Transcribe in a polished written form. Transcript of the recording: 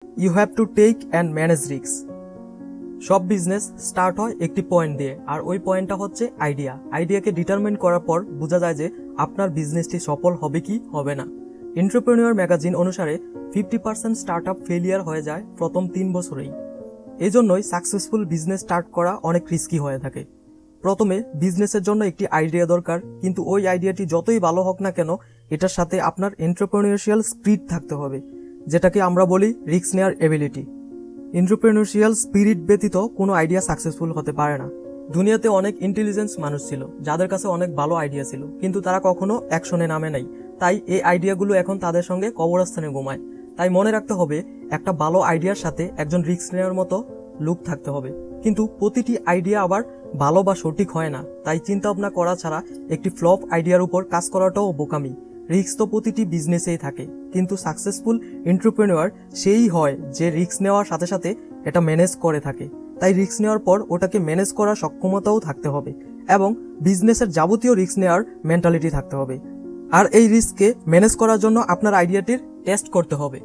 You have to take and manage risk. সব business start হয় একটি পয়েন্ট দিয়ে, আর ওই পয়েন্টটা হচ্ছে আইডিয়া। আইডিয়াকে ডিটারমিন করার পর বোঝা যায় যে আপনার বিজনেসটি সফল হবে কি হবে না। এন্টারপ্রেনিউর ম্যাগাজিন অনুসারে 50% স্টার্ট আপ ফেলিয়ার হয়ে যায় প্রথম 3 বছরেই। এই জন্যই সাকসেসফুল বিজনেস স্টার্ট করা অনেক রিস্কি হয়ে থাকে। প্রথমে বিজনেসের জন্য একটি আইডিয়া দরকার, কিন্তু ওই আইডিয়াটি যতই ভালো হোক না কেন এটার সাথে আপনার এন্টারপ্রেনিউরিয়াল স্পিরিট থাকতে হবে, যেটাকে আমরা বলি রিস্ক নেয়ার এবিলিটি। এন্টারপ্রেনিউরিয়াল স্পিরিট ব্যতীত কোনো আইডিয়া সাকসেসফুল হতে পারে না। দুনিয়াতে অনেক ইন্টেলিজেন্স মানুষ ছিল যাদের কাছে অনেক ভালো আইডিয়া ছিল, কিন্তু তারা কখনো অ্যাকশনে নামে নাই। তাই এই আইডিয়াগুলো এখন তাদের সঙ্গে কবরস্থানে ঘুমায়। তাই মনে রাখতে হবে, একটা ভালো আইডিয়ার সাথে একজন রিস্ক নেওয়ার মতো লোক থাকতে হবে। কিন্তু প্রতিটি আইডিয়া আবার ভালো বা সঠিক হয় না, তাই চিন্তা ভাবনা করা ছাড়া একটি ফ্লপ আইডিয়ার উপর কাজ করাটাও বোকামি। রিস্ক তো প্রতিটি বিজনেসেই থাকে, কিন্তু সাকসেসফুল এন্টারপ্রেনিউর সেই হয় যে রিস্ক নেওয়ার সাথে সাথে এটা ম্যানেজ করে থাকে। তাই রিস্ক নেওয়ার পর ওটাকে ম্যানেজ করার সক্ষমতাও থাকতে হবে, এবং বিজনেসের যাবতীয় রিস্ক নেওয়ার মেন্টালিটি থাকতে হবে। আর এই রিস্ককে ম্যানেজ করার জন্য আপনার আইডিয়াটির টেস্ট করতে হবে।